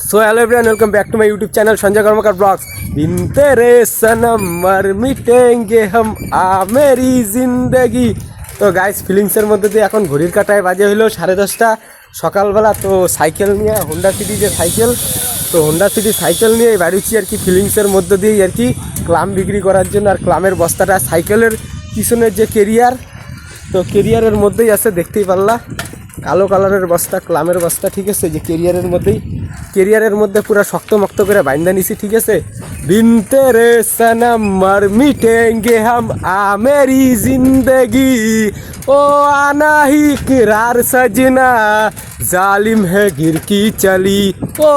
So hello everyone, welcome back to my YouTube channel Sanjay Karmakar blogs. बिन तेरे सनम मर मिटेंगे हम आ मेरी जिंदगी। তো গাইস ফিলিংসের মধ্যে দিয়ে এখন ঘড়ির কাঁটায় বাজে হলো 10:30 সকালবেলা। তো সাইকেল নিয়ে হোন্ডা সিটি যে সাইকেল, তো হোন্ডা সিটি সাইকেল নিয়ে বাড়িছি আর কি ফিলিংসের মধ্যে দিয়েই আর কি ক্লাম বিক্রি করার জন্য। আর ক্লামের বস্তাটা সাইকেলের পিছনের যে কেরিয়ার, তো কেরিয়ারের মধ্যেই আছে, দেখতেই পারলা কালো কালারের বস্তা, ক্লামের বস্তা, ঠিক আছে। যে কেরিয়ারের মধ্যে পুরো শক্ত মক্ত করে বাইন্দা নিছি, ঠিক আছে। বিন তেরে সনম মর মিটেঙ্গে হাম আ মেরি জিন্দগি ও আনা হি কিরার সजना জালিম হে গির কি চলি। ও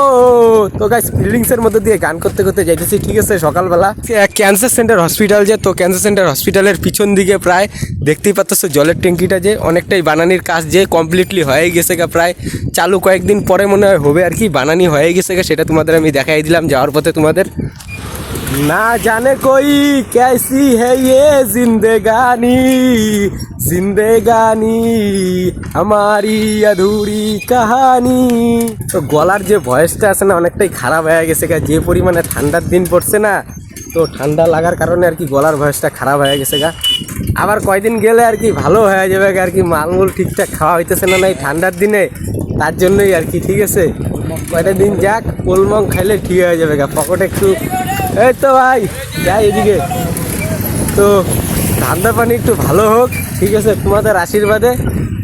তো গাইস ফিলিংসের মধ্যে দিয়ে গান করতে করতে যাইতেছি, ঠিক আছে। সকালবেলা ক্যান্সার সেন্টার হসপিটাল, যে তো ক্যান্সার সেন্টার হসপিটালের পিছন দিকে প্রায় দেখতেই পাচ্ছ জলের ট্যাঙ্কিটা যে অনেকটাই বানানির কাজ যে কমপ্লিটলি হয়ে গেছে গা, প্রায় চালু কয়েকদিন পরে মনে হয় হবে আর কি, বানানি হয়ে গেছে গা। সেটা তোমাদের আমি দেখাই দিলাম যাওয়ার পথে তোমাদের। না জানে কই कैसी है ये जिंदगानी जिंदगानी हमारी अधूरी कहानी। তো গলার যে ভয়েসটা আছে না অনেকটাই খারাপ হয়ে গেছে গা, যে পরিমাণে ঠান্ডার দিন পড়ছে না, তো ঠান্ডা লাগার কারণে আর কি গলার ভয়েসটা খারাপ হয়ে গেছে গা। আবার কয়দিন গেলে আর কি ভালো হয়ে যাবে আর কি, মালমূল ঠিকঠাক খাওয়া হইতেছে না এই ঠান্ডার দিনে, তার জন্যই আর কি, ঠিক আছে। কয়টা দিন যাক, পোলমং খাইলে ঠিক হয়ে যাবে গা, পকেটে একটু। এই তো ভাই যাই এদিকে, তো ঠান্ডা পানি একটু ভালো হোক, ঠিক আছে, তোমাদের আশীর্বাদে।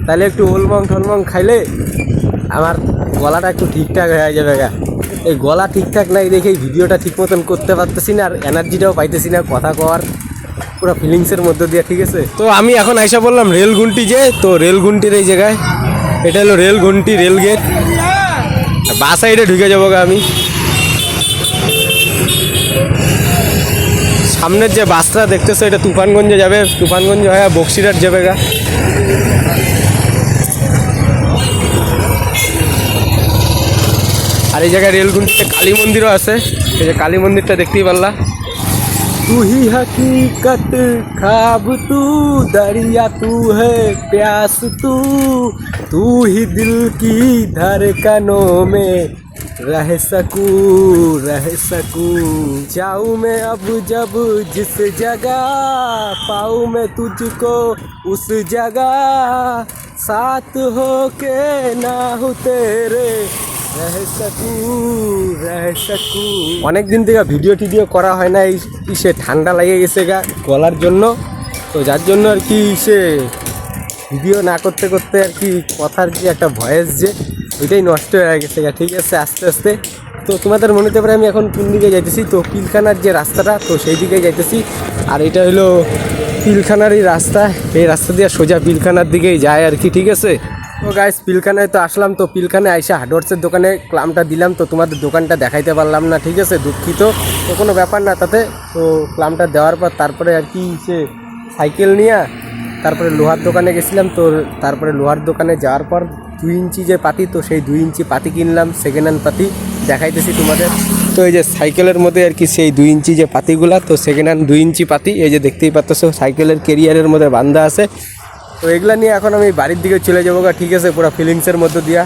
তাহলে একটু ওলমং টলমং খাইলে আমার গলাটা একটু ঠিকঠাক হয়ে যাবে গা। এই গলা ঠিকঠাক নাই দেখে ভিডিওটা ঠিক মতন করতে পারতেছি না, আর এনার্জিটাও পাইতেছি না কথা কওয়ার, পুরো ফিলিংসের মধ্যে দিয়ে, ঠিক আছে। তো আমি এখন আইসা বললাম রেলগুন্টি যে, তো রেলগুন্টির এই জায়গায়, এটা হলো রেলগুন্টি, রেল গেট। বা সাইডে ঢুকে যাবো গা আমি। সামনের যে বাসটা দেখতেছো এটা তুফানগঞ্জে যাবে, তুফানগঞ্জ হয়ে বক্সিরহাট যাবে গা। আর এই জায়গায় রেলগুন্টিতে কালী মন্দিরও আছে, এই যে কালী মন্দিরটা দেখতেই পারলা। तू ही हकीकत ख्वाब तू दरिया तू है प्यास तू ही दिल की धड़कनों में रह सकूं जाऊं मैं अब जब जिस जगह पाऊं मैं तुझको उस जगह साथ हो के ना हो तेरे रह सकूं। অনেক দিন থেকে ভিডিও টিডিও করা হয় না, এই সে ঠান্ডা লেগে গেছে গা গলার জন্য, তো যার জন্য আর কি সে ভিডিও না করতে করতে আর কি কথার যে একটা ভয়েস যে ওইটাই নষ্ট হয়ে গেছে গা, ঠিক আছে। আস্তে আস্তে তো তোমাদের মনে হতে পারে আমি এখন কোন দিকে যাইতেছি, তো পিলখানার যে রাস্তাটা, তো সেই দিকে যাইতেছি। আর এটা হলো পিলখানারই রাস্তা, এই রাস্তা দিয়ে সোজা পিলখানার দিকেই যায় আর কি, ঠিক আছে। তো গাইস পিলখানায় তো আসলাম, তো পিলখানায় আইসা হার্ডওয়ার্সের দোকানে ক্লামটা দিলাম, তো তোমাদের দোকানটা দেখাইতে পারলাম না, ঠিক আছে, দুঃখিত। তো কোনো ব্যাপার না তাতে। তো ক্লামটা দেওয়ার পর তারপরে আর কি সে সাইকেল নিয়ে তারপরে লোহার দোকানে গেছিলাম, তো তারপরে লোহার দোকানে যাওয়ার পর 2 ইঞ্চি যে পাতি, তো সেই 2 ইঞ্চি পাতি কিনলাম, সেকেন্ড হ্যান্ড পাতি দেখাইতেছি তোমাদের। তো এই যে সাইকেলের মধ্যে আর কি সেই 2 ইঞ্চি যে পাতিগুলা, তো সেকেন্ড হ্যান্ড 2 ইঞ্চি পাতি, এই যে দেখতেই পাচ্ছ সাইকেলের কেরিয়ারের মধ্যে বান্ধা আছে। তো এগুলা নিয়ে এখন আমি বাড়ির দিকে চলে যাবো গা, ঠিক আছে, পুরো ফিলিংসের মধ্যে দিয়া।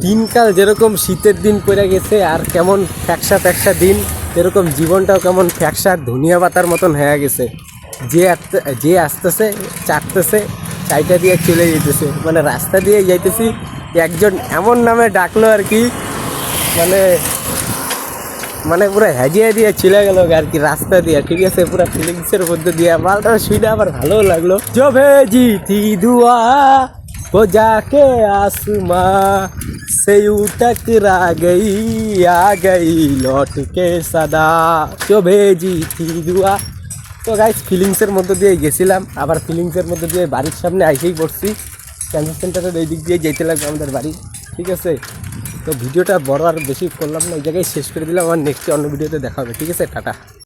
দিনকাল যেরকম শীতের দিন পড়ে গেছে আর কেমন ফ্যাকসা দিন, এরকম জীবনটাও কেমন ফ্যাকসা ধনিয়া পাতার মতন হয়ে গেছে। যে আসতেছে চাটতেছে, চাইটা দিয়ে চলে যেতেছে, মানে রাস্তা দিয়ে যাইতেছি, একজন এমন নামে ডাকলো আর কি, মানে পুরো হ্যাজিয়া দিয়ে চলে গেল আর কি রাস্তা দিয়ে, ঠিক আছে, পুরো ফিলিংসের মধ্যে দিয়ে। মালটা শুনে আবার ভালো লাগলো। जो भेजी थी दुआ वो जाके आसमां से यूं टकरा गई आ गई लौट के सदा जो भेजी थी दुआ। তো গাইস ফিলিংসের মধ্যে দিয়ে গেছিলাম, আবার ফিলিংসের মধ্যে দিয়ে বাড়ির সামনে আইসেই পড়ছি। ক্যান্সার সেন্টারের এই দিক দিয়ে যেতে লাগবে আমাদের বাড়ি, ঠিক আছে। তো ভিডিওটা বড় আর বেশি করলাম না, এই জায়গায় শেষ করে দিলাম। আমার নেক্সট অন্য ভিডিওতে দেখা হবে, ঠিক আছে, টাটা।